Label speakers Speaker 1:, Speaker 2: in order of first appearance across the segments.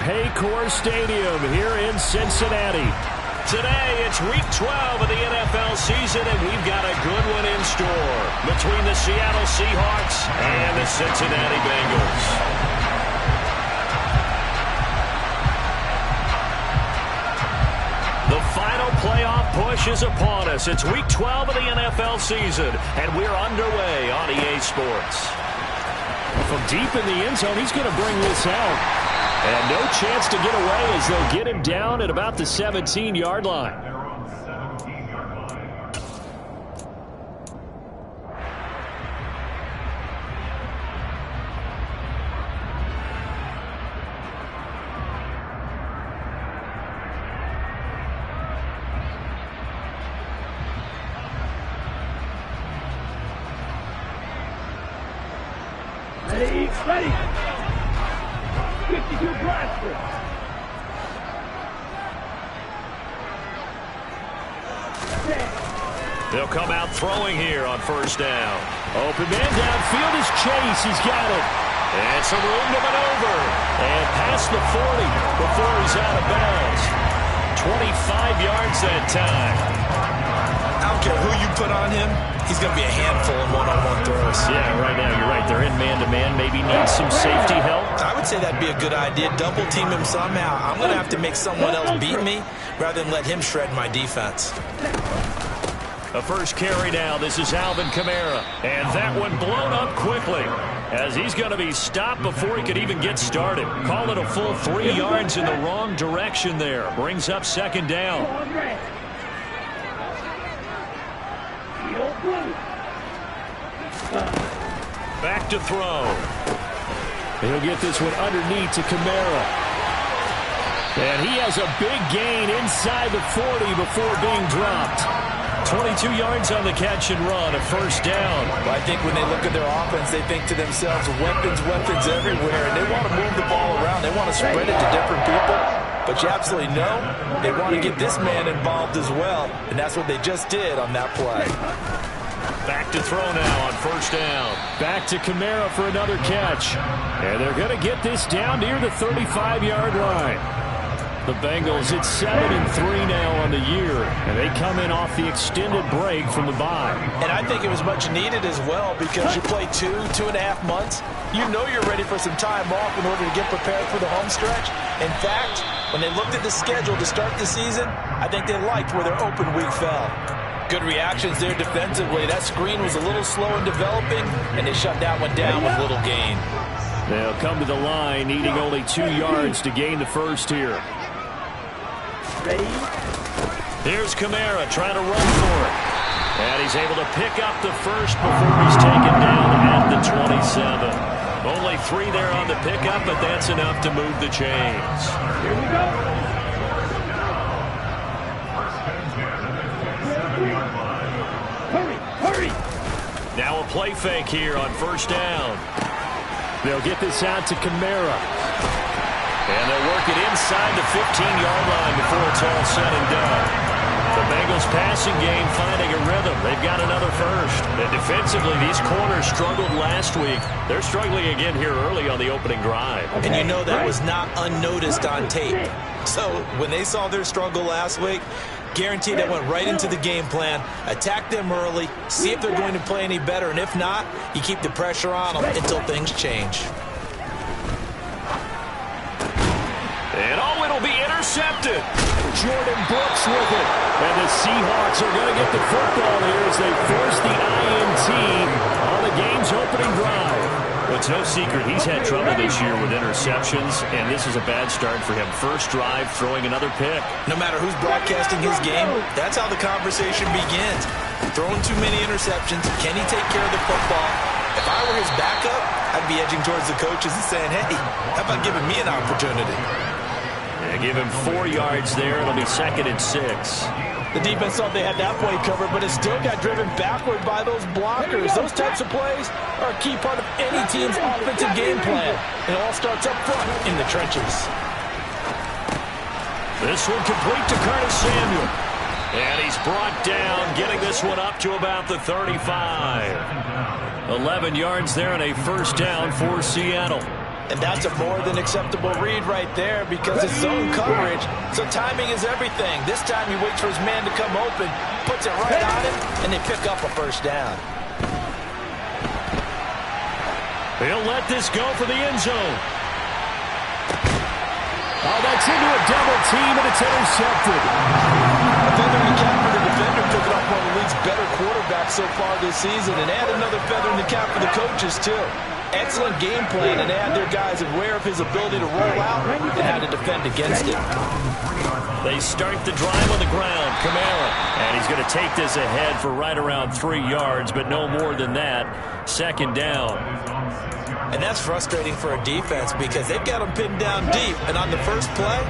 Speaker 1: Paycor Stadium here in Cincinnati. Today, it's Week 12 of the NFL season, and we've got a good one in store between the Seattle Seahawks and the Cincinnati Bengals. The final playoff push is upon us. It's Week 12 of the NFL season, and we're underway on EA Sports. From deep in the end zone, he's going to bring this out. And no chance to get away as they'll get him down at about the 17-yard line.
Speaker 2: Ready. 52 blaster.
Speaker 1: They'll come out throwing here on first down. Open man downfield is Chase. He's got it. And some room to maneuver. And past the 40 before he's out of bounds. 25 yards that time.
Speaker 3: I don't care who you put on him. He's going to be a handful in one-on-one throws.
Speaker 1: Yeah, right now you're right. They're in man-to-man. Maybe need some safety help.
Speaker 3: I would say that'd be a good idea. Double team him somehow. I'm going to have to make someone else beat me rather than let him shred my defense.
Speaker 1: The first carry now. This is Alvin Kamara. And that one blown up quickly as he's going to be stopped before he could even get started. Call it a full 3 yards in the wrong direction there. Brings up second down. Back to throw. He'll get this one underneath to Kamara. And he has a big gain inside the 40 before being dropped. 22 yards on the catch and run, a first down.
Speaker 3: Well, I think when they look at their offense, they think to themselves, weapons everywhere, and they want to move the ball around. They want to spread it to different people. But you absolutely know they want to get this man involved as well, and that's what they just did on that play.
Speaker 1: Back to throw now on first down. Back to Kamara for another catch. And they're going to get this down near the 35-yard line. The Bengals, it's 7-3 now on the year, and they come in off the extended break from the bye.
Speaker 3: And I think it was much needed as well because you play 2.5 months. You know you're ready for some time off in order to get prepared for the home stretch. In fact, when they looked at the schedule to start the season, I think they liked where their open week fell. Good reactions there defensively. That screen was a little slow in developing, and they shut that one down with little gain.
Speaker 1: They'll come to the line, needing only 2 yards to gain the first here. Here's Kamara trying to run for it. And he's able to pick up the first before he's taken down at the 27. Only 3 there on the pickup, but that's enough to move the chains.
Speaker 2: Here we go. Hurry.
Speaker 1: Now a play fake here on first down. They'll get this out to Kamara. And they'll work it inside the 15-yard line before it's all said and done. The Bengals passing game finding a rhythm. They've got another first. And defensively, these corners struggled last week. They're struggling again here early on the opening drive.
Speaker 3: And you know that was not unnoticed on tape. So when they saw their struggle last week, guaranteed that went right into the game plan. Attack them early, see if they're going to play any better. And if not, you keep the pressure on them until things change.
Speaker 1: And it'll be intercepted. Jordan Brooks with it. And the Seahawks are going to get the football here as they force the INT on the game's opening drive. Well, it's no secret he's had trouble this year with interceptions, and this is a bad start for him. First drive, throwing another pick.
Speaker 3: No matter who's broadcasting his game, that's how the conversation begins. Throwing too many interceptions, can he take care of the football? If I were his backup, I'd be edging towards the coaches and saying, hey, how about giving me an opportunity?
Speaker 1: Yeah, give him 4 yards there. It'll be 2nd and 6.
Speaker 3: The defense thought they had that play covered, but it still got driven backward by those blockers. Those types of plays are a key part of any team's offensive game plan. It all starts up front in the trenches.
Speaker 1: This one complete to Curtis Samuel. And he's brought down, getting this one up to about the 35. 11 yards there and a first down for Seattle.
Speaker 3: And that's a more than acceptable read right there because it's zone coverage, so timing is everything. This time he waits for his man to come open, puts it right on him, and they pick up a first down.
Speaker 1: He'll let this go for the end zone. Oh, that's into a double team, and it's intercepted.
Speaker 3: A feather in the cap for the defender, picking up one of the league's better quarterbacks so far this season, and add another feather in the cap for the coaches, too. Excellent game plan, and add their guys aware of his ability to roll out and how to defend against it.
Speaker 1: They start the drive on the ground. Kamara. And he's going to take this ahead for right around 3 yards, but no more than that. Second down.
Speaker 3: And that's frustrating for a defense because they've got them pinned down deep. And on the first play,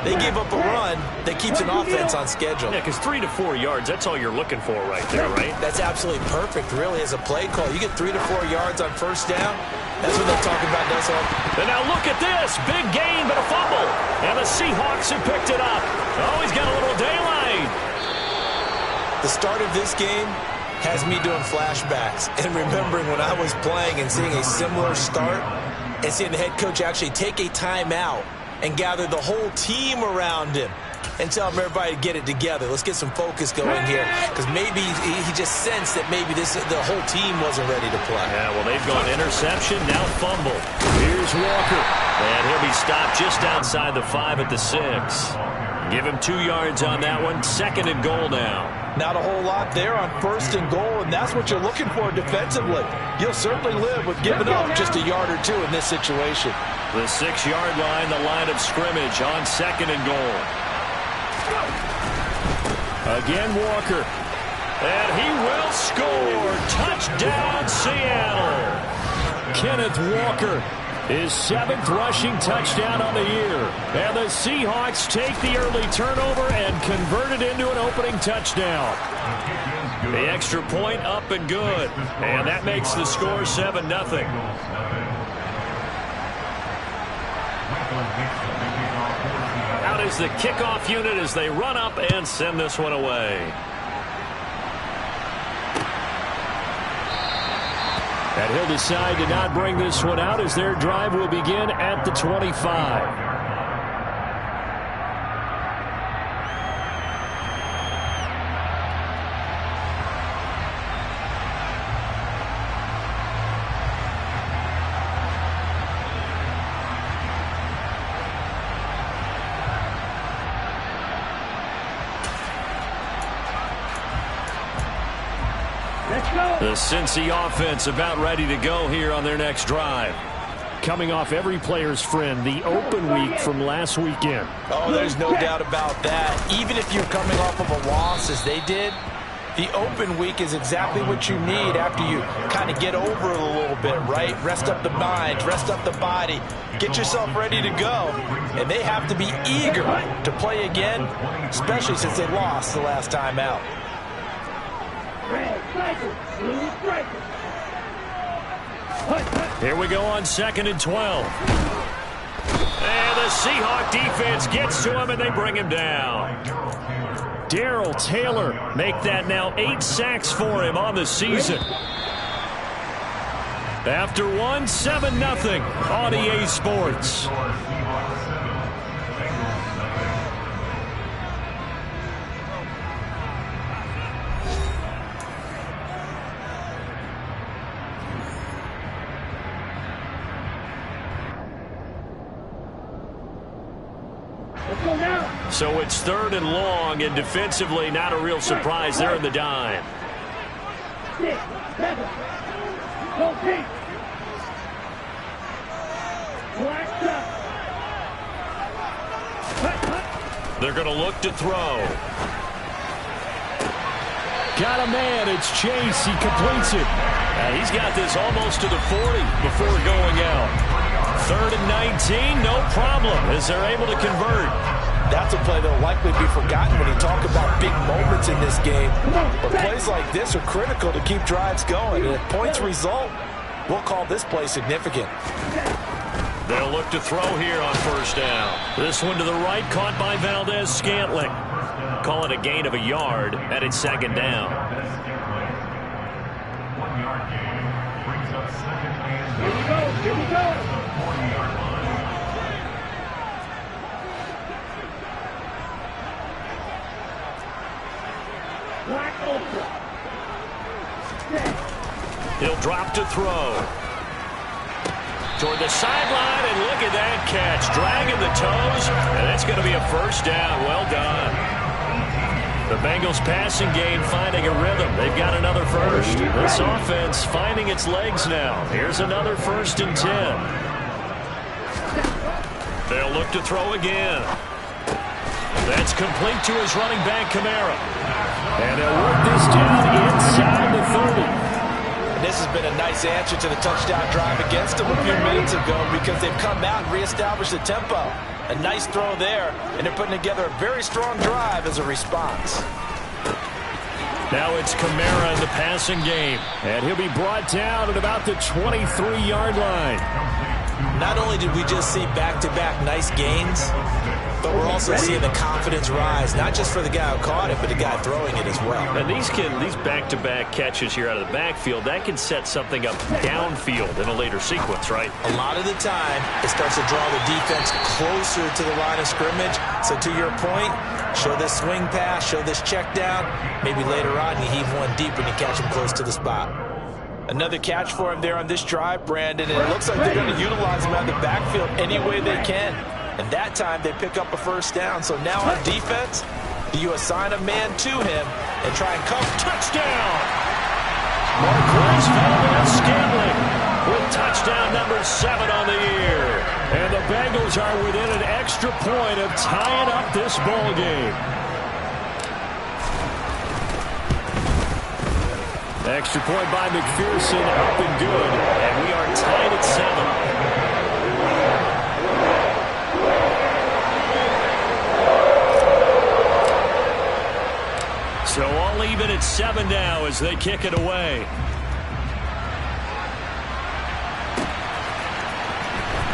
Speaker 3: they give up a run that keeps an offense on schedule.
Speaker 1: Yeah, because 3 to 4 yards, that's all you're looking for right there, right?
Speaker 3: That's absolutely perfect, really, as a play call. You get 3 to 4 yards on first down. That's what they're talking about, Nussel.
Speaker 1: And now look at this. Big gain, but a fumble. And the Seahawks have picked it up. Oh, he's got a little daylight.
Speaker 3: The start of this game has me doing flashbacks and remembering when I was playing and seeing a similar start and seeing the head coach actually take a timeout and gather the whole team around him and tell everybody to get it together. Let's get some focus going here because maybe he just sensed that maybe the whole team wasn't ready to play.
Speaker 1: Yeah, well, they've gone interception, now fumble. Here's Walker. And he'll be stopped just outside the 5 at the 6. Give him 2 yards on that one. Second and goal now.
Speaker 3: Not a whole lot there on first and goal, and that's what you're looking for defensively. You'll certainly live with giving up just a yard or two in this situation.
Speaker 1: The 6-yard line, the line of scrimmage on second and goal. Again, Walker. And he will score. Touchdown, Seattle. Kenneth Walker, his 7th rushing touchdown on the year. And the Seahawks take the early turnover and convert it into an opening touchdown. The extra point up and good. And that makes the score 7-0. Out is the kickoff unit as they run up and send this one away. And he'll decide to not bring this one out as their drive will begin at the 25. The Cincy offense about ready to go here on their next drive. Coming off every player's friend, the open week from last weekend.
Speaker 3: Oh, there's no doubt about that. Even if you're coming off of a loss as they did, the open week is exactly what you need after you kind of get over it a little bit, right? Rest up the mind, rest up the body, get yourself ready to go. And they have to be eager to play again, especially since they lost the last time out.
Speaker 1: Here we go on second and 12. And the Seahawk defense gets to him and they bring him down. Darrell Taylor make that now 8 sacks for him on the season. After one, 7-0 on EA Sports. So it's third and long, and defensively not a real surprise there in the dime.
Speaker 2: 6, 7, go deep.
Speaker 1: They're going to look to throw. Got a man, it's Chase, he completes it. He's got this almost to the 40 before going out. Third and 19, no problem as they're able to convert.
Speaker 3: That's a play that will likely be forgotten when you talk about big moments in this game. But plays like this are critical to keep drives going. And if points result, we'll call this play significant.
Speaker 1: They'll look to throw here on first down. This one to the right, caught by Valdez-Scantling. Call it a gain of a yard, and it's second down.
Speaker 2: Here we go. Wide open. Set.
Speaker 1: He'll drop to throw. Toward the sideline, and look at that catch. Dragging the toes, and that's going to be a first down. Well done. The Bengals passing game finding a rhythm. They've got another first. This offense finding its legs now. Here's another 1st and 10. They'll look to throw again. That's complete to his running back, Kamara. And they'll work this down inside the 30.
Speaker 3: This has been a nice answer to the touchdown drive against them a few minutes ago because they've come out and reestablished the tempo. A nice throw there, and they're putting together a very strong drive as a response.
Speaker 1: Now it's Kamara in the passing game, and he'll be brought down at about the 23-yard line.
Speaker 3: Not only did we just see back-to-back nice gains, but we're also seeing the confidence rise, not just for the guy who caught it, but the guy throwing it as well.
Speaker 1: And these back-to-back catches here out of the backfield, that can set something up downfield in a later sequence, right?
Speaker 3: A lot of the time, it starts to draw the defense closer to the line of scrimmage. So to your point, show this swing pass, show this check down. Maybe later on you heave one deep when you catch him close to the spot. Another catch for him there on this drive, Brandon, and it looks like they're going to utilize him out of the backfield any way they can. And that time they pick up a first down. So now on defense, do you assign a man to him and try and cover?
Speaker 1: Touchdown! Marquez Valdez-Scantling with touchdown number 7 on the year. And the Bengals are within an extra point of tying up this ball game. Extra point by McPherson, up and good. And we are tied at 7. So all even at 7 now as they kick it away.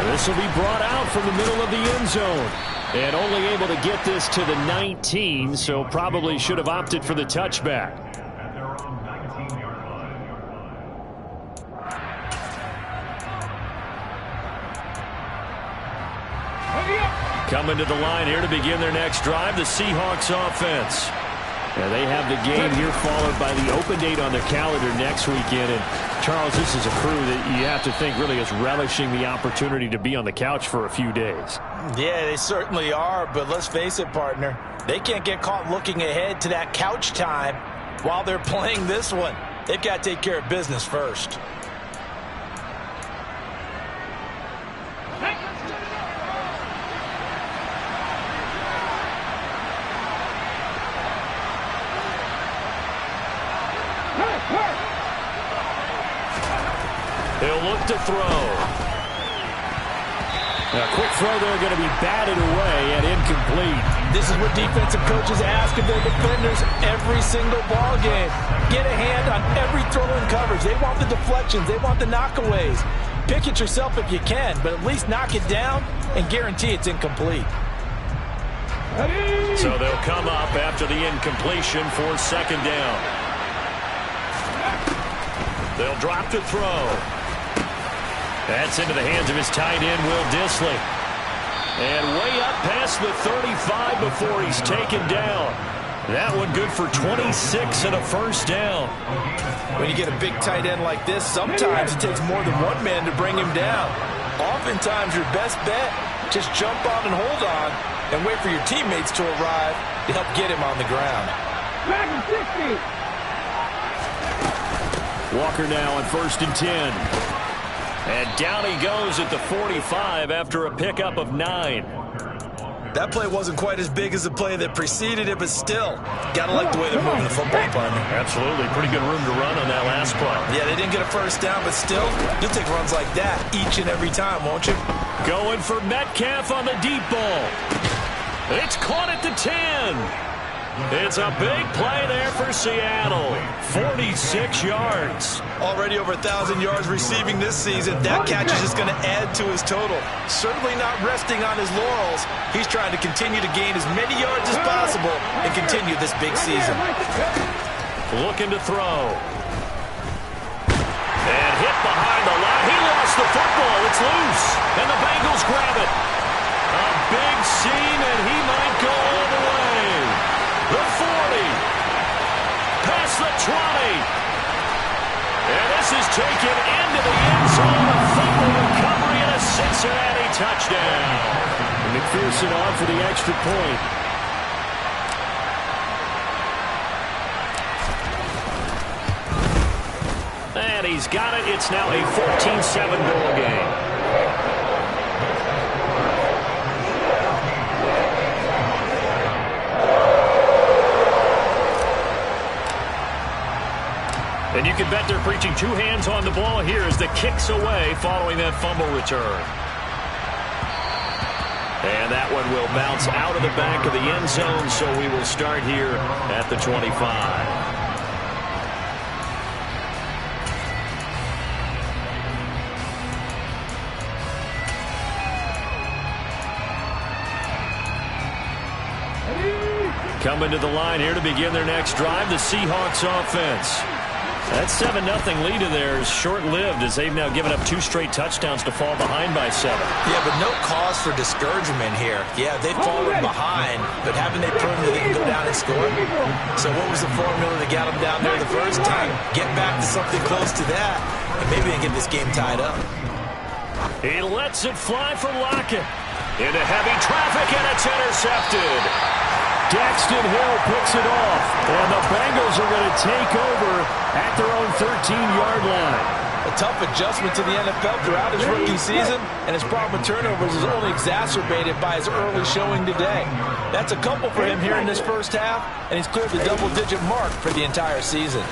Speaker 1: This will be brought out from the middle of the end zone. And only able to get this to the 19, so probably should have opted for the touchback. Coming to the line here to begin their next drive, the Seahawks offense. Yeah, they have the game here followed by the open date on their calendar next weekend. And Charles, this is a crew that you have to think really is relishing the opportunity to be on the couch for a few days.
Speaker 3: Yeah, they certainly are, but let's face it, partner. They can't get caught looking ahead to that couch time while they're playing this one. They've got to take care of business first.
Speaker 1: He'll look to throw. A quick throw there going to be batted away and incomplete.
Speaker 3: This is what defensive coaches ask of their defenders every single ball game. Get a hand on every throw in coverage. They want the deflections. They want the knockaways. Pick it yourself if you can, but at least knock it down and guarantee it's incomplete.
Speaker 1: So they'll come up after the incompletion for 2nd down. They'll drop to throw. That's into the hands of his tight end, Will Dissly. And way up past the 35 before he's taken down. That one good for 26 and a first down.
Speaker 3: When you get a big tight end like this, sometimes it takes more than one man to bring him down. Oftentimes your best bet, just jump on and hold on and wait for your teammates to arrive to help get him on the ground.
Speaker 1: Walker now on 1st and 10. And down he goes at the 45 after a pickup of 9.
Speaker 3: That play wasn't quite as big as the play that preceded it, but still, gotta like the way they're moving the football, partner.
Speaker 1: Absolutely. Pretty good room to run on that last play.
Speaker 3: Yeah, they didn't get a first down, but still, you'll take runs like that each and every time, won't you?
Speaker 1: Going for Metcalf on the deep ball. It's caught at the 10. It's a big play there for Seattle. 46 yards.
Speaker 3: Already over 1,000 yards receiving this season. That catch is just going to add to his total. Certainly not resting on his laurels. He's trying to continue to gain as many yards as possible and continue this big season.
Speaker 1: Looking to throw. And hit behind the line. He lost the football. It's loose. And the Bengals grab it. A big seam, and he might go all the way. The 40. touchdown. And McPherson on for the extra point. And he's got it. It's now a 14-7 ball game. And you can bet they're preaching two hands on the ball here as the kick's away following that fumble return. And that one will bounce out of the back of the end zone, so we will start here at the 25. Coming to the line here to begin their next drive, the Seahawks offense. That 7-0 lead of theirs short-lived as they've now given up 2 straight touchdowns to fall behind by 7.
Speaker 3: Yeah, but no cause for discouragement here. Yeah, they've fallen behind, but haven't they proven that they can go down and score? So what was the formula that got them down there the first time? Get back to something close to that, and maybe they get this game tied up.
Speaker 1: He lets it fly for Lockett. Into heavy traffic, and it's intercepted. Daxton Hill picks it off, and the Bengals are going to take over at their own 13-yard line.
Speaker 3: A tough adjustment to the NFL throughout his rookie season, and his problem with turnovers is only exacerbated by his early showing today. That's a couple for him here in this first half, and he's cleared the double-digit mark for the entire season.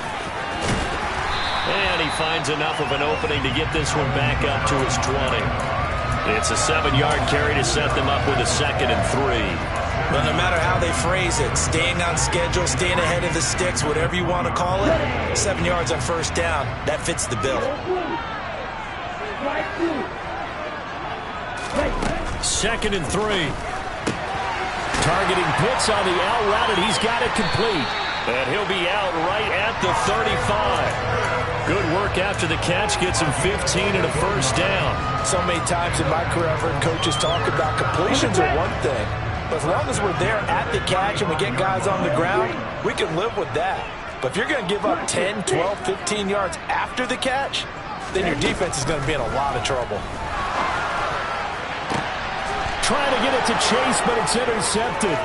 Speaker 1: And he finds enough of an opening to get this one back up to his 20. It's a 7-yard carry to set them up with a 2nd and 3.
Speaker 3: But no matter how they phrase it, staying on schedule, staying ahead of the sticks, whatever you want to call it, 7 yards on first down, that fits the bill.
Speaker 1: 2nd and 3. Targeting Pitts on the out route, and he's got it complete. And he'll be out right at the 35. Good work after the catch. Gets him 15 and a first down.
Speaker 3: So many times in my career, I've heard coaches talk about completions are one thing. But as long as we're there at the catch and we get guys on the ground, we can live with that. But if you're going to give up 10, 12, 15 yards after the catch, then your defense is going to be in a lot of trouble.
Speaker 1: Trying to get it to Chase, but it's intercepted.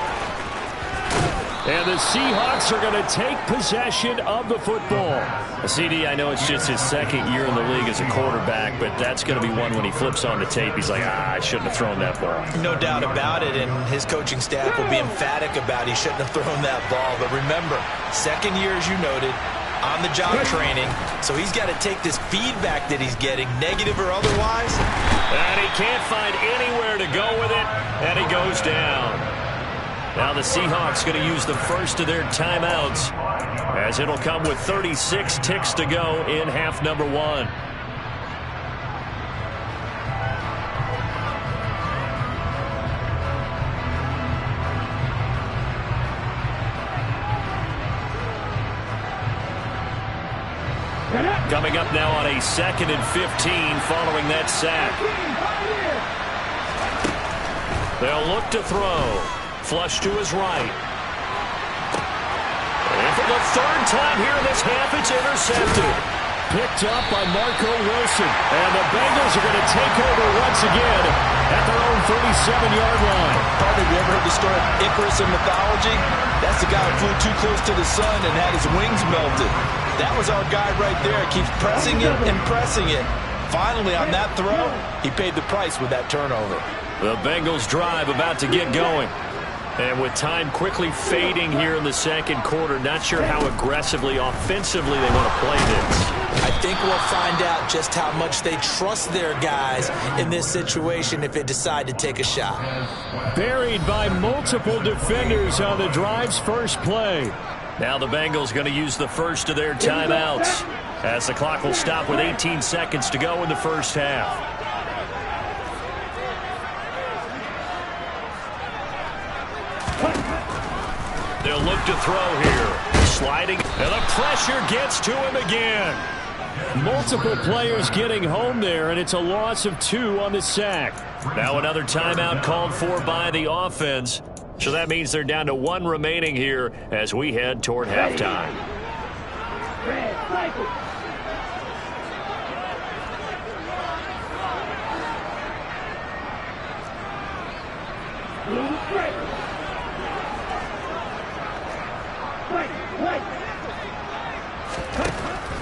Speaker 1: And the Seahawks are going to take possession of the football. CD, I know it's just his 2nd year in the league as a quarterback, but that's going to be one when he flips on the tape. He's like, I shouldn't have thrown that ball.
Speaker 3: No doubt about it, and his coaching staff will be emphatic about he shouldn't have thrown that ball. But remember, 2nd year, as you noted, on-the-job training, so he's got to take this feedback that he's getting, negative or otherwise.
Speaker 1: And he can't find anywhere to go with it, and he goes down. Now the Seahawks going to use the first of their timeouts as it'll come with 36 ticks to go in half number 1. Coming up now on a 2nd and 15 following that sack. They'll look to throw. Flush to his right. And for the 3rd time here in this half, it's intercepted. Picked up by Marco Wilson. And the Bengals are going to take over once again at their own 37-yard line.
Speaker 3: Partner, have you ever heard the story of Icarus in mythology? That's the guy who flew too close to the sun and had his wings melted. That was our guy right there. Keeps pressing it and pressing it. Finally, on that throw, he paid the price with that turnover.
Speaker 1: The Bengals drive about to get going. And with time quickly fading here in the 2nd quarter, not sure how aggressively, offensively they want to play this.
Speaker 3: I think we'll find out just how much they trust their guys in this situation if they decide to take a shot.
Speaker 1: Buried by multiple defenders on the drive's first play. Now the Bengals going to use the first of their timeouts as the clock will stop with 18 seconds to go in the first half. They'll look to throw here. Sliding, and the pressure gets to him again. Multiple players getting home there, and it's a loss of 2 on the sack. Now another timeout called for by the offense. So that means they're down to 1 remaining here as we head toward halftime.
Speaker 2: Move straight. Right.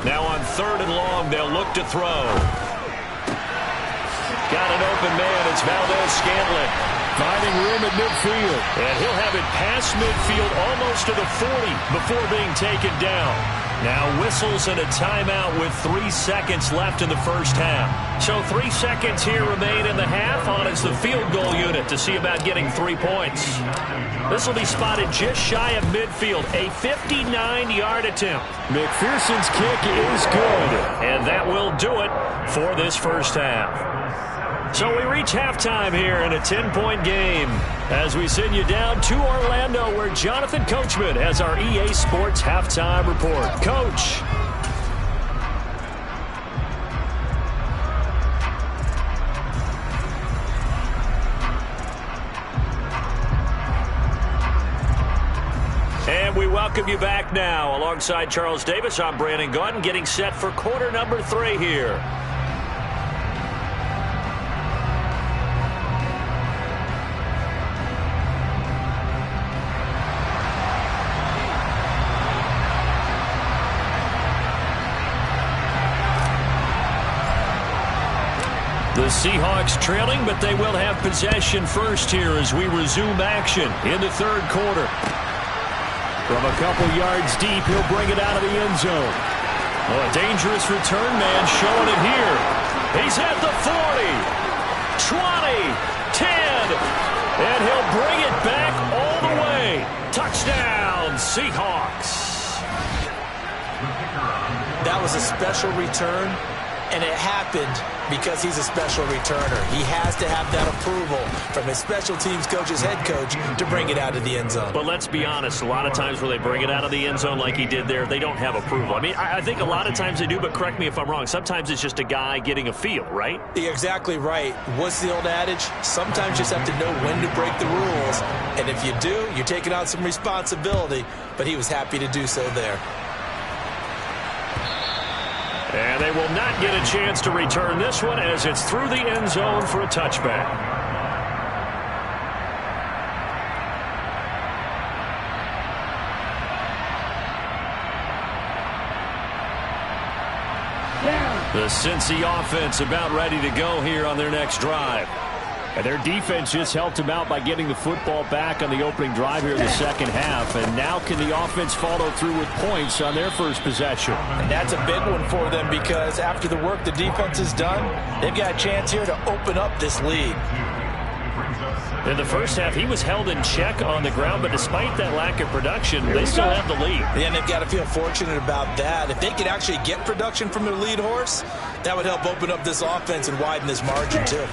Speaker 1: Now on 3rd and long, they'll look to throw. Got an open man. It's Valdez-Scantling.
Speaker 4: Finding room at midfield.
Speaker 1: And he'll have it past midfield almost to the 40 before being taken down. Now whistles and a timeout with 3 seconds left in the first half. So 3 seconds here remain in the half on as the field goal unit to see about getting 3 points. This will be spotted just shy of midfield. A 59-yard attempt.
Speaker 4: McPherson's kick is good.
Speaker 1: And that will do it for this first half. So we reach halftime here in a 10-point game as we send you down to Orlando where Jonathan Coachman has our EA Sports Halftime Report. Coach. And we welcome you back now. Alongside Charles Davis, I'm Brandon Gaudin getting set for quarter number 3 here. The Seahawks trailing, but they will have possession first here as we resume action in the 3rd quarter. From a couple yards deep, he'll bring it out of the end zone. Oh, a dangerous return man showing it here. He's at the 40, 20, 10, and he'll bring it back all the way. Touchdown, Seahawks.
Speaker 3: That was a special return, and it happened because he's a special returner. He has to have that approval from his special teams coach's head coach to bring it out of the end zone.
Speaker 1: But let's be honest, a lot of times where they bring it out of the end zone like he did there, they don't have approval. I mean, I think a lot of times they do, but correct me if I'm wrong. Sometimes it's just a guy getting a feel, right?
Speaker 3: You're exactly right. What's the old adage? Sometimes you just have to know when to break the rules. And if you do, you're taking on some responsibility. But he was happy to do so there.
Speaker 1: And they will not get a chance to return this one as it's through the end zone for a touchback. The Cincy offense about ready to go here on their next drive.
Speaker 4: And their defense just helped them out by getting the football back on the opening drive here in the second half. And now can the offense follow through with points on their first possession?
Speaker 3: And that's a big one for them because after the work the defense has done, they've got a chance here to open up this lead.
Speaker 1: In the first half, he was held in check on the ground, but despite that lack of production, they still have the lead.
Speaker 3: Yeah, and they've got to feel fortunate about that. If they could actually get production from their lead horse, that would help open up this offense and widen this margin too.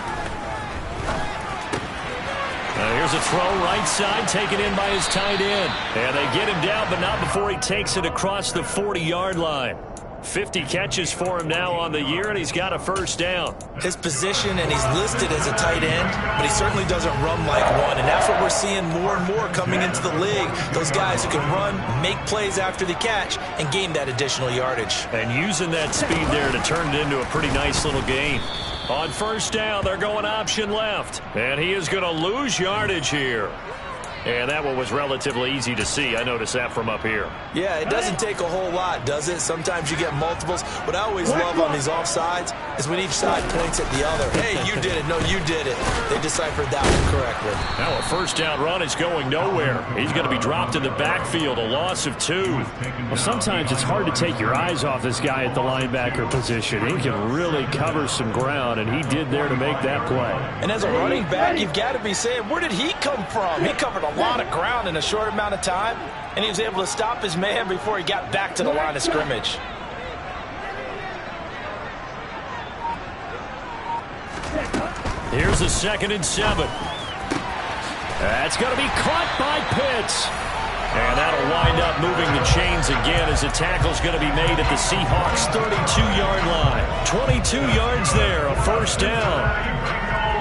Speaker 1: Here's a throw right side taken in by his tight end. And they get him down, but not before he takes it across the 40-yard line. 50 catches for him now on the year, and he's got a first down.
Speaker 3: His position, and he's listed as a tight end, but he certainly doesn't run like one. And that's what we're seeing more and more coming into the league. Those guys who can run, make plays after the catch, and gain that additional yardage.
Speaker 1: And using that speed there to turn it into a pretty nice little gain. On first down, they're going option left. And he is going to lose yardage here. And that one was relatively easy to see. I noticed that from up here.
Speaker 3: Yeah, it doesn't take a whole lot, does it? Sometimes you get multiples. What I always love on these offsides is when each side points at the other. Hey, you did it. No, you did it. They deciphered that one correctly.
Speaker 1: Now a first down run is going nowhere. He's going to be dropped in the backfield, a loss of 2.
Speaker 4: Well, sometimes it's hard to take your eyes off this guy at the linebacker position. He can really cover some ground, and he did there to make that play.
Speaker 3: And as a running back, you've got to be saying, where did he come from? He covered a lot of ground in a short amount of time, and he was able to stop his man before he got back to the line of scrimmage.
Speaker 1: Here's a 2nd and 7. That's going to be caught by Pitts. And that'll wind up moving the chains again as the tackle's going to be made at the Seahawks' 32-yard line. 22 yards there, a first down.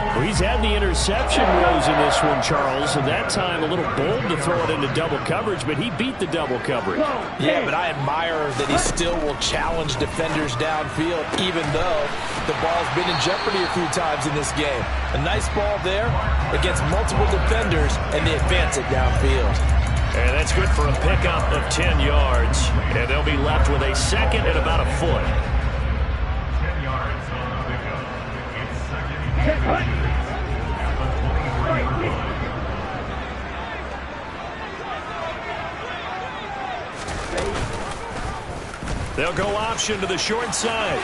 Speaker 4: Well, he's had the interception woes in this one, Charles, and that time a little bold to throw it into double coverage, but he beat the double coverage.
Speaker 3: Yeah, but I admire that he still will challenge defenders downfield, even though the ball's been in jeopardy a few times in this game. A nice ball there against multiple defenders, and they advance it downfield.
Speaker 1: And that's good for a pickup of 10 yards. And they'll be left with a second and about a foot.
Speaker 2: 10 yards on the pickup. It's second.
Speaker 1: They'll go option to the short side.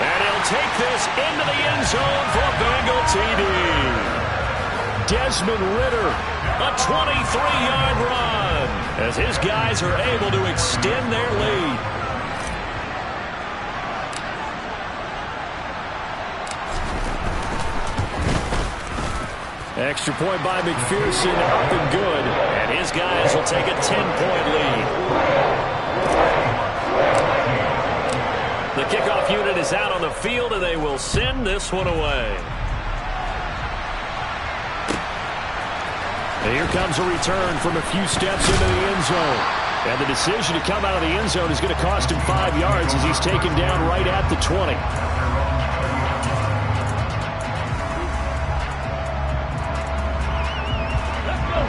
Speaker 1: And he'll take this into the end zone for a Bengal TD.
Speaker 4: Desmond Ridder,
Speaker 1: A 23-yard run as his guys are able to extend their lead.
Speaker 4: extra point by McPherson, up and good.
Speaker 1: And his guys will take a 10-point lead. The kickoff unit is out on the field, and they will send this one away.
Speaker 4: And here comes a return from a few steps into the end zone. And the decision to come out of the end zone is going to cost him 5 yards as he's taken down right at the 20.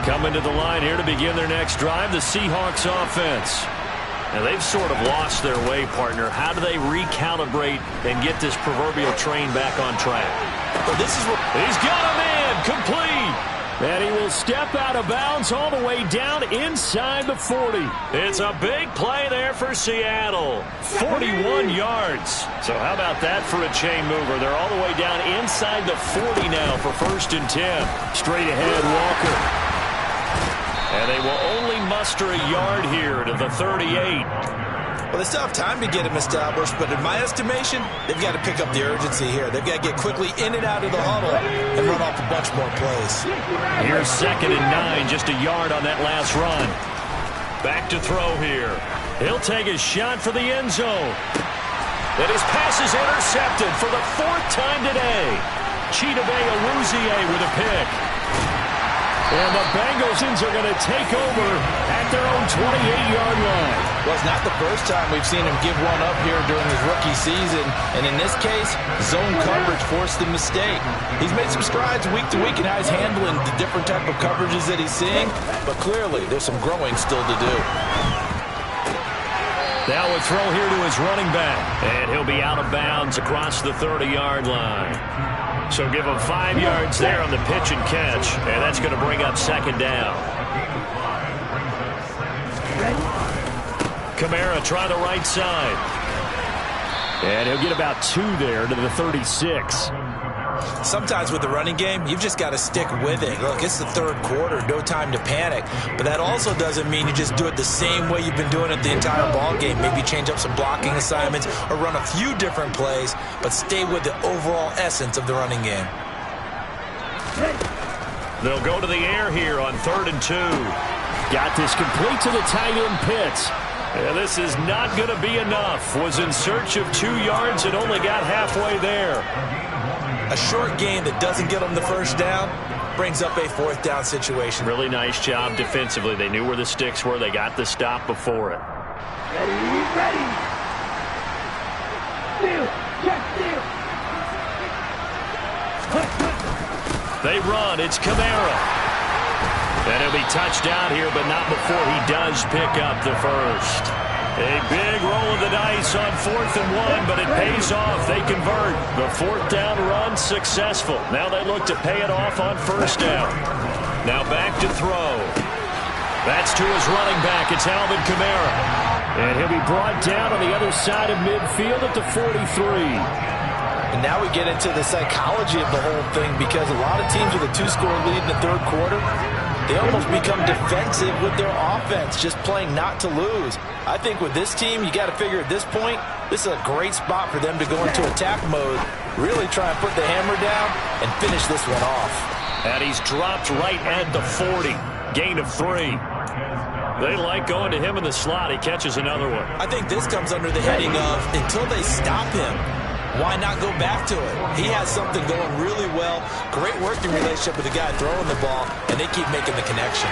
Speaker 4: Coming to the line here to begin their next drive, the Seahawks offense.
Speaker 1: And they've sort of lost their way, partner. How do they recalibrate and get this proverbial train back on track?
Speaker 3: Well, this is what
Speaker 1: he's got him in, complete.
Speaker 4: And he will step out of bounds all the way down inside the 40.
Speaker 1: It's a big play there for Seattle. 41 yards. So how about that for a chain mover? They're all the way down inside the 40 now for 1st and 10.
Speaker 4: Straight ahead, Walker.
Speaker 1: And they will only muster a yard here to the 38.
Speaker 3: Well, they still have time to get him established, but in my estimation, they've got to pick up the urgency here. They've got to get quickly in and out of the huddle and run off a bunch more plays.
Speaker 1: Here's 2nd and 9, just a yard on that last run. Back to throw here. He'll take a shot for the end zone. And his pass is intercepted for the 4th time today. Chidobe Awuzie with a pick.
Speaker 4: And the Bengals are going to take over at their own 28-yard line.
Speaker 3: Well, it's not the first time we've seen him give one up here during his rookie season. And in this case, zone coverage forced the mistake. He's made some strides week to week in how he's handling the different type of coverages that he's seeing. But clearly, there's some growing still to do.
Speaker 1: Now a throw here to his running back. And he'll be out of bounds across the 30-yard line. So give him 5 yards there on the pitch and catch. And that's going to bring up 2nd down. Kamara try the right side.
Speaker 4: And he'll get about 2 there to the 36.
Speaker 3: Sometimes with the running game, you've just got to stick with it. Look, it's the 3rd quarter, no time to panic. But that also doesn't mean you just do it the same way you've been doing it the entire ball game. Maybe change up some blocking assignments or run a few different plays, but stay with the overall essence of the running game.
Speaker 1: They'll go to the air here on 3rd and 2.
Speaker 4: Got this complete to the tight end Pitts.
Speaker 1: Yeah, this is not going to be enough. Was in search of 2 yards and only got halfway there.
Speaker 3: A short gain that doesn't get them the 1st down brings up a 4th down situation.
Speaker 1: Really nice job defensively. They knew where the sticks were. They got the stop before it.
Speaker 2: Ready. Steal. Check, steal.
Speaker 1: They run. It's Kamara. And he'll be touched out here, but not before he does pick up the 1st. A big roll of the dice on 4th and 1, but it pays off. They convert. The 4th down run successful. Now they look to pay it off on 1st down. Now back to throw. That's to his running back. It's Alvin Kamara.
Speaker 4: And he'll be brought down on the other side of midfield at the 43.
Speaker 3: And now we get into the psychology of the whole thing, because a lot of teams with a 2-score lead in the 3rd quarter, they almost become defensive with their offense, just playing not to lose. I think with this team, you got to figure at this point, this is a great spot for them to go into attack mode, really try and put the hammer down and finish this one off.
Speaker 1: And he's dropped right at the 40. Gain of 3. They like going to him in the slot. He catches another one.
Speaker 3: I think this comes under the heading of until they stop him. why not go back to it? He has something going really well. Great working relationship with the guy throwing the ball, and they keep making the connection.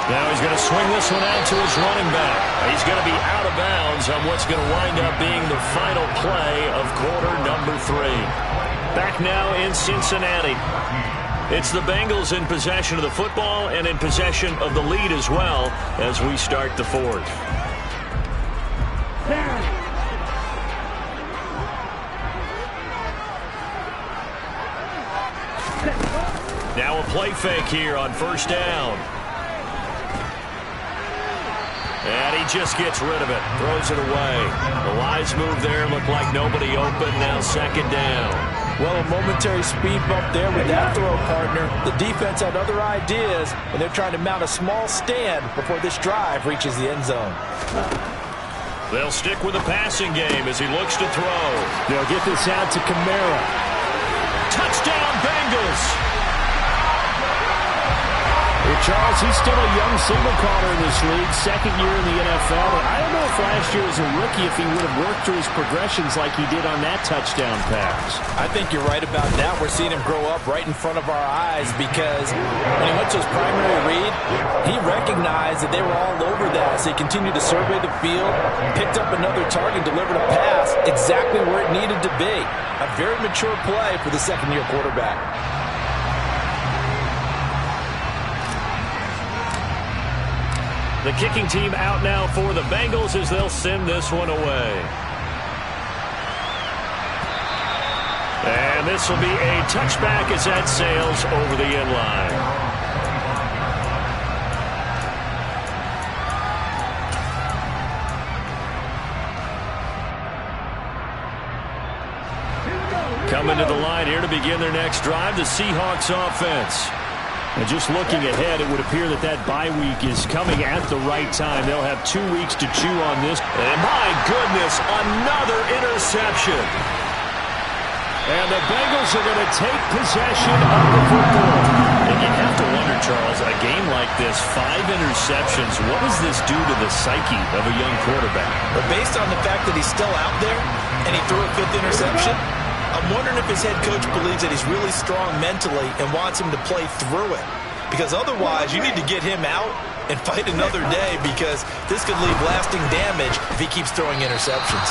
Speaker 1: Now he's going to swing this one out to his running back. He's going to be out of bounds on what's going to wind up being the final play of quarter number 3. Back now in Cincinnati. It's the Bengals in possession of the football and in possession of the lead as well as we start the 4th. Now a play fake here on first down. And he just gets rid of it. Throws it away. The wise move there. Looked like nobody open. Now second down.
Speaker 3: Well, a momentary speed bump there with that throw, partner. The defense had other ideas, and they're trying to mount a small stand before this drive reaches the end zone.
Speaker 1: They'll stick with the passing game as he looks to throw.
Speaker 4: They'll get this out to Kamara.
Speaker 1: Touchdown, Bengals!
Speaker 4: Well, Charles, he's still a young signal caller in this league, second year in the NFL. And I don't know if last year as a rookie if he would have worked through his progressions like he did on that touchdown pass.
Speaker 3: I think you're right about that. We're seeing him grow up right in front of our eyes because when he went to his primary read, he recognized that they were all over that. So he continued to survey the field, picked up another target, delivered a pass exactly where it needed to be. A very mature play for the second-year quarterback.
Speaker 1: The kicking team out now for the Bengals as they'll send this one away. And this will be a touchback as that sails over the end line. Coming to the line here to begin their next drive, the Seahawks offense.
Speaker 4: And just looking ahead, it would appear that that bye week is coming at the right time. They'll have 2 weeks to chew on this.
Speaker 1: And my goodness, another interception. And the Bengals are going to take possession of the football. And you have to wonder, Charles, a game like this, 5 interceptions, what does this do to the psyche of a young quarterback?
Speaker 3: But based on the fact that he's still out there and he threw a 5th interception, I'm wondering if his head coach believes that he's really strong mentally and wants him to play through it. Because otherwise, you need to get him out and fight another day because this could leave lasting damage if he keeps throwing interceptions.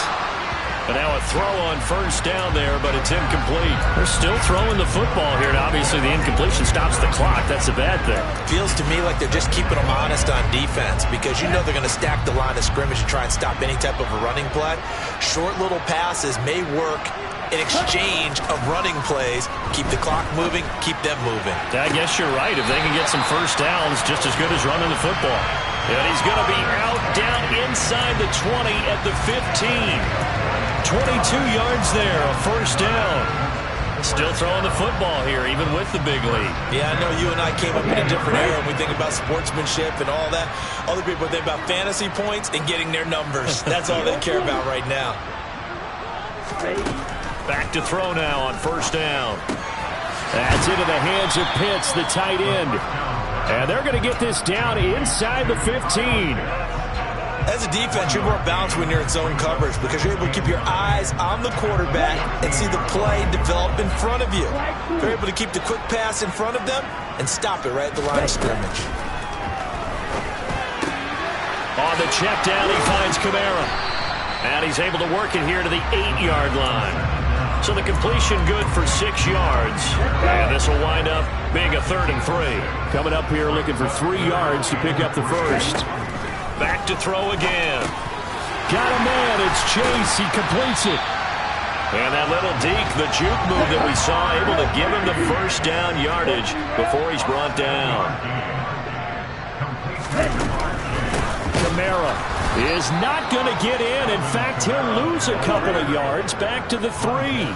Speaker 1: And now a throw on first down there, but it's incomplete. They're still throwing the football here, and obviously the incompletion stops the clock. That's a bad thing.
Speaker 3: Feels to me like they're just keeping them honest on defense because you know they're going to stack the line of scrimmage to try and stop any type of a running play. Short little passes may work in exchange of running plays. Keep the clock moving, keep them moving.
Speaker 1: I guess you're right. If they can get some first downs, just as good as running the football. And he's going to be out down inside the 20 at the 15. 22 yards there, a first down. Still throwing the football here, even with the big lead.
Speaker 3: Yeah, I know you and I came up in a different era and we think about sportsmanship and all that. Other people think about fantasy points and getting their numbers. That's all they care about right now.
Speaker 1: Back to throw now on first down. That's into the hands of Pitts, the tight end. And they're going to get this down inside the 15.
Speaker 3: As a defense, you're more balanced when you're in zone coverage because you're able to keep your eyes on the quarterback and see the play develop in front of you. You're able to keep the quick pass in front of them and stop it right at the line of scrimmage.
Speaker 1: On the check down, he finds Kamara. And he's able to work it here to the 8-yard line. So the completion good for 6 yards. And this will wind up being a 3rd and 3.
Speaker 4: Coming up here looking for 3 yards to pick up the first.
Speaker 1: Back to throw again.
Speaker 4: Got a man. It's Chase. He completes it.
Speaker 1: And that little deke, the juke move that we saw, able to give him the first down yardage before he's brought down.
Speaker 4: Kamara is not going to get in. In fact, he'll lose a couple of yards back to the 3.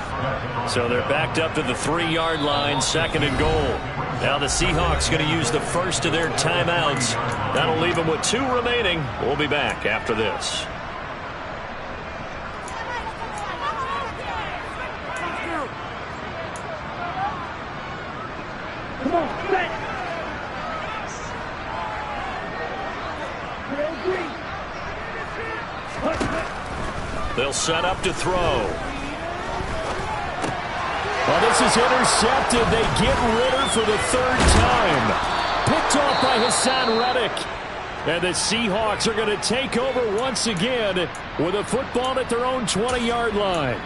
Speaker 1: So they're backed up to the 3-yard line, 2nd and goal. Now the Seahawks going to use the first of their timeouts. That'll leave them with 2 remaining. We'll be back after this.
Speaker 2: Come on, set.
Speaker 1: They'll set up to throw.
Speaker 4: Well, this is intercepted. They get Ritter for the third time. Picked off by Hassan Reddick. And the Seahawks are going to take over once again with a football at their own 20-yard line.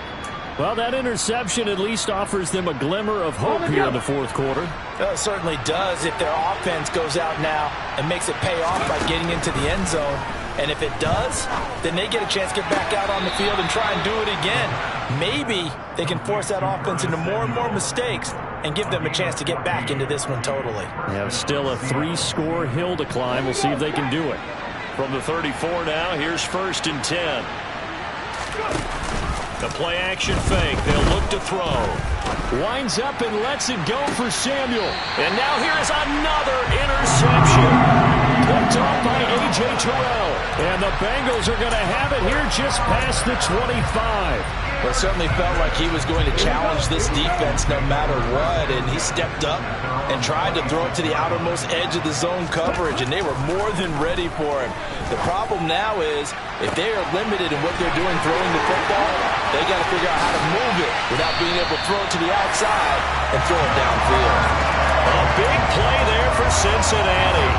Speaker 4: Well, that interception at least offers them a glimmer of hope here in the fourth quarter.
Speaker 3: It certainly does if their offense goes out now and makes it pay off by getting into the end zone. And if it does, then they get a chance to get back out on the field and try and do it again. Maybe they can force that offense into more and more mistakes and give them a chance to get back into this one totally.
Speaker 4: They have still a 3-score hill to climb. We'll see if they can do it.
Speaker 1: From the 34 now, here's 1st and 10. The play-action fake. They'll look to throw.
Speaker 4: Winds up and lets it go for Samuel.
Speaker 1: And now here is another interception.
Speaker 4: Picked off by A.J. Terrell. And the Bengals are going to have it here just past the 25.
Speaker 3: Well, it certainly felt like he was going to challenge this defense no matter what, and he stepped up and tried to throw it to the outermost edge of the zone coverage, and they were more than ready for him. The problem now is if they are limited in what they're doing throwing the football, they got to figure out how to move it without being able to throw it to the outside and throw it downfield.
Speaker 1: A big play there for Cincinnati.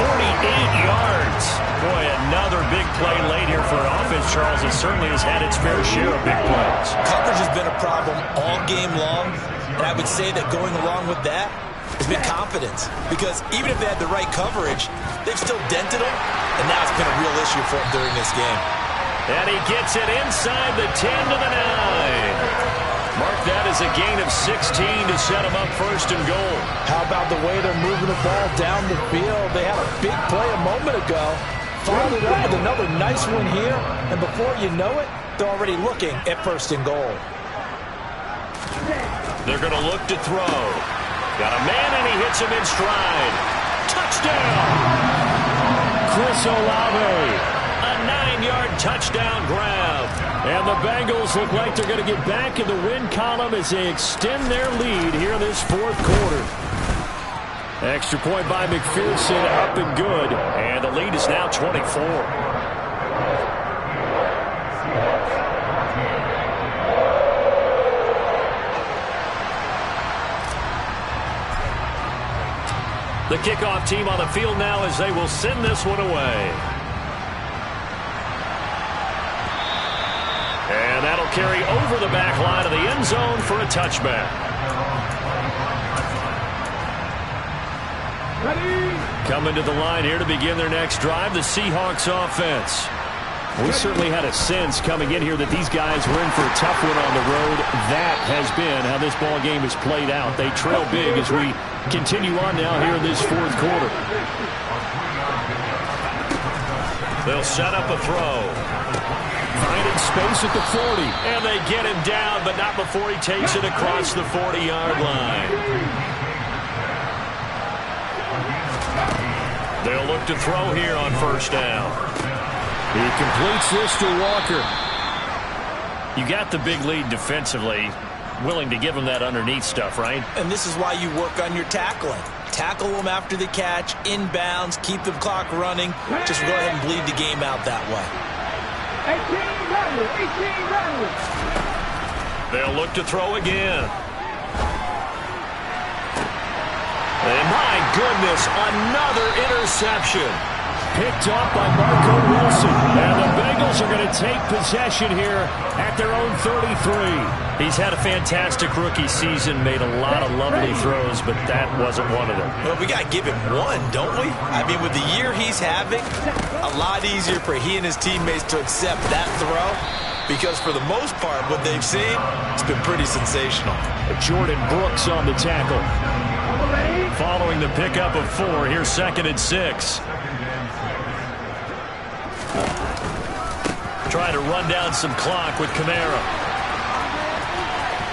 Speaker 1: 48 yards. Boy, another big play late here for an offense, Charles. It certainly has had its fair share of big plays.
Speaker 3: Coverage has been a problem all game long, and I would say that going along with that has been confidence. Because even if they had the right coverage, they've still dented them, and now it's been a real issue for them during this game.
Speaker 1: And he gets it inside the 10 to the 9. Mark that as a gain of 16 to set them up 1st and goal.
Speaker 3: How about the way they're moving the ball down the field? They had a big play a moment ago. Followed it up with another nice one here. And before you know it, they're already looking at 1st and goal.
Speaker 1: They're going to look to throw. Got a man and he hits him in stride. Touchdown!
Speaker 4: Chris Olave.
Speaker 1: A 9-yard touchdown grab.
Speaker 4: And the Bengals look like they're going to get back in the win column as they extend their lead here in this fourth quarter. Extra point by McPherson, up and good.
Speaker 1: And the lead is now 24. The kickoff team on the field now as they will send this one away. And that'll carry over the back line of the end zone for a touchback.
Speaker 2: Ready?
Speaker 1: Coming to the line here to begin their next drive, the Seahawks offense.
Speaker 4: We certainly had a sense coming in here that these guys were in for a tough one on the road. That has been how this ball game has played out. They trail big as we continue on now here in this fourth quarter.
Speaker 1: They'll set up a throw.
Speaker 4: Finding space at the 40.
Speaker 1: And they get him down, but not before he takes it across the 40-yard line. They'll look to throw here on 1st down.
Speaker 4: He completes this to Walker.
Speaker 1: You got the big lead defensively. Willing to give him that underneath stuff, right?
Speaker 3: And this is why you work on your tackling. Tackle them after the catch, inbounds, keep the clock running. Just go ahead and bleed the game out that way.
Speaker 2: 18 ready, 18 ready.
Speaker 1: They'll look to throw again. And my goodness, another interception.
Speaker 4: Picked off by Marco Wilson. And the Bengals are going to take possession here at their own 33.
Speaker 1: He's had a fantastic rookie season, made a lot of lovely throws, but that wasn't one of them.
Speaker 3: Well, we got to give him one, don't we? I mean, with the year he's having, a lot easier for he and his teammates to accept that throw, because for the most part, what they've seen, it's been pretty sensational.
Speaker 4: Jordan Brooks on the tackle.
Speaker 1: Following the pickup of 4, here's 2nd and 6. Trying to run down some clock with Kamara.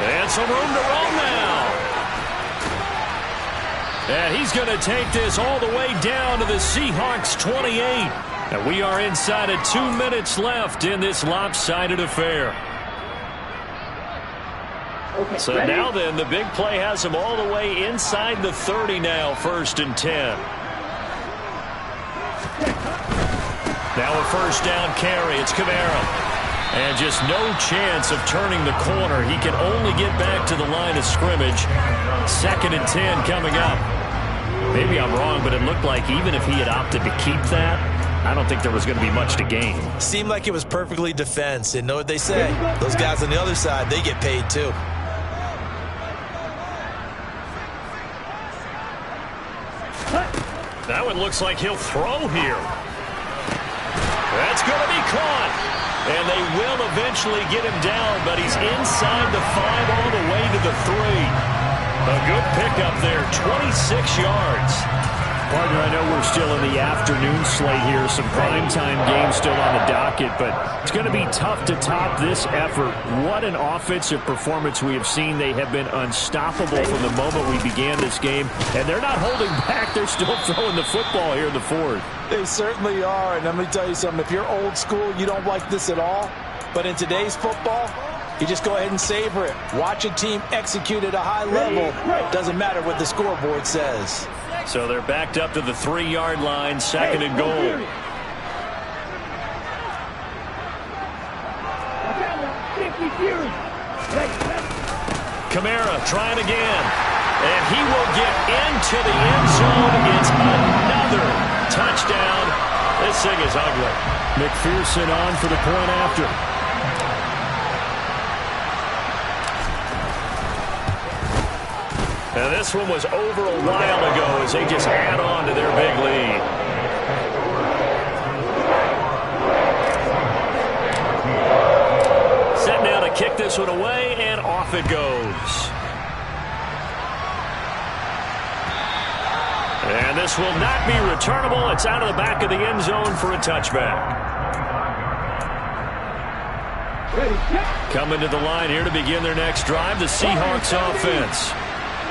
Speaker 1: And some room to roam now. And he's going to take this all the way down to the Seahawks 28. And we are inside of 2 minutes left in this lopsided affair.
Speaker 2: Okay,
Speaker 1: So
Speaker 2: ready?
Speaker 1: now then, the big play has him all the way inside the 30 now, 1st and 10. Now a 1st down carry. It's Kamara.
Speaker 4: And just no chance of turning the corner. He can only get back to the line of scrimmage. 2nd and 10 coming up. Maybe I'm wrong, but it looked like even if he had opted to keep that, I don't think there was going to be much to gain.
Speaker 3: Seemed like it was perfectly defense. And know what they say? Those guys on the other side, they get paid too.
Speaker 4: That one looks like he'll throw here. That's going to be caught. And they will eventually get him down, but he's inside the 5 all the way to the 3. A good pickup there, 26 yards. Partner, I know we're still in the afternoon slate here, some primetime games still on the docket, but it's going to be tough to top this effort. What an offensive performance we have seen. They have been unstoppable from the moment we began this game, and they're not holding back. They're still throwing the football here in the 4th.
Speaker 3: They certainly are, and let me tell you something. If you're old school, you don't like this at all, but in today's football, you just go ahead and savor it. Watch a team execute at a high level. Doesn't matter what the scoreboard says.
Speaker 4: So they're backed up to the 3-yard line, 2nd and goal. Kamara trying again. And he will get into the end zone. It's another touchdown. This thing is ugly. McPherson on for the point after. Now this one was over a while ago as they just add on to their big lead. Set now to kick this one away, and off it goes. And this will not be returnable. It's out of the back of the end zone for a touchback. Coming to the line here to begin their next drive, the Seahawks offense.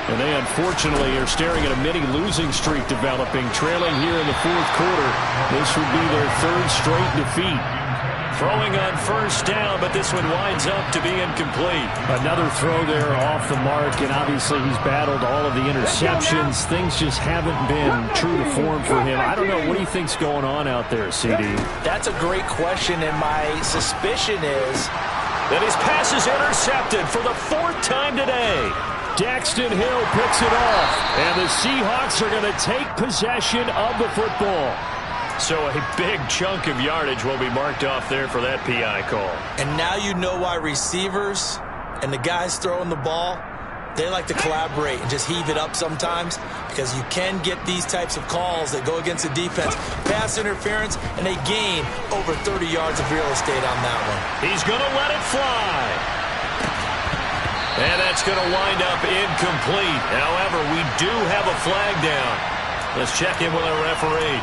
Speaker 4: And they unfortunately are staring at a mini losing streak developing, trailing here in the 4th quarter. This would be their 3rd straight defeat. Throwing on 1st down, but this one winds up to be incomplete. Another throw there off the mark, and obviously he's battled all of the interceptions. Things just haven't been true to form for him. I don't know. What do you think's going on out there, CD?
Speaker 3: That's a great question, and my suspicion is
Speaker 4: that his pass is intercepted for the 4th time today. Daxton Hill picks it off, and the Seahawks are going to take possession of the football. So a big chunk of yardage will be marked off there for that PI call.
Speaker 3: And now you know why receivers and the guys throwing the ball, they like to collaborate and just heave it up sometimes, because you can get these types of calls that go against the defense. Pass interference, and they gain over 30 yards of real estate on that one.
Speaker 4: He's going to let it fly. And that's going to wind up incomplete. However, we do have a flag down. Let's check in with our referee.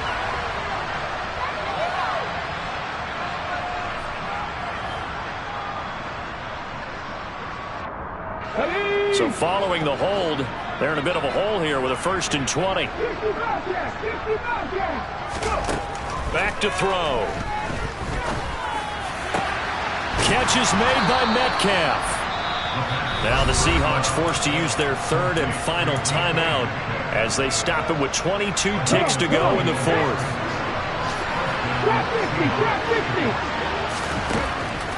Speaker 4: So following the hold, they're in a bit of a hole here with a 1st and 20. Back to throw. Catch is made by Metcalf. Now the Seahawks forced to use their 3rd and final timeout as they stop it with 22 ticks to go in the 4th.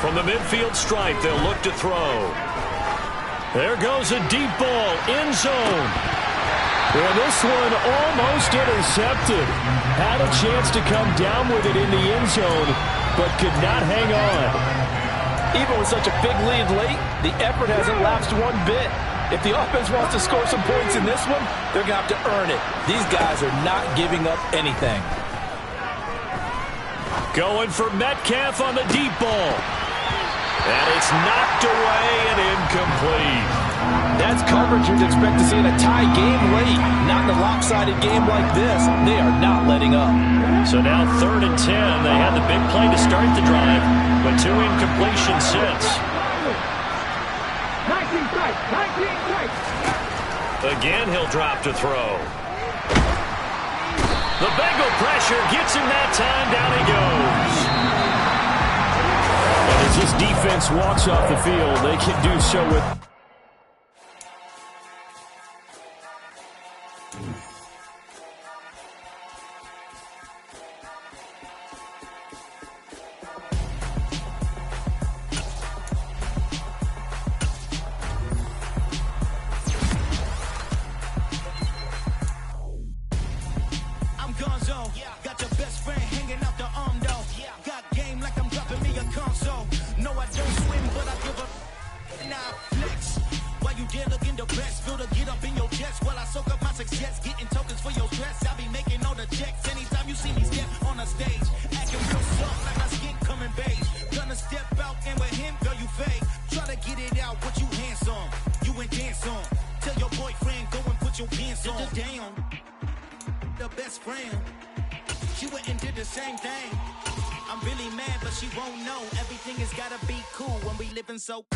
Speaker 4: From the midfield stripe, they'll look to throw. There goes a deep ball, end zone. And this one almost intercepted. Had a chance to come down with it in the end zone, but could not hang on.
Speaker 3: Even with such a big lead late, the effort hasn't lapsed one bit. If the offense wants to score some points in this one, they're going to have to earn it. These guys are not giving up anything.
Speaker 4: Going for Metcalf on the deep ball. And it's knocked away and incomplete.
Speaker 3: That's coverage you'd expect to see in a tie game late. Not in a lopsided game like this. They are not letting up.
Speaker 4: So now 3rd and 10. They had the big play to start the drive, but 2 incompletions since.
Speaker 2: 19 strikes.
Speaker 4: Again, he'll drop to throw. The Bengal pressure gets him that time. Down he goes. And as this defense walks off the field, they can do so with...
Speaker 5: gonzo. Got your best friend hanging out the arm though. Got game like I'm dropping me a console. No, I don't swim, but I give up. Now flex. Why you dare looking the best? Feel to get up in your chest while I soak up my success. Getting tokens for your stress. I be making all the checks. Anytime you see me step on a stage, acting real soft like my skin coming beige. Gonna step out and with him, girl, you fake. Try to get it out, but you handsome. You ain't dance on. Tell your boyfriend, go and put your pants on. Down. The best friend. She went and did the same thing. I'm really mad, but she won't know. Everything has gotta be cool when we living so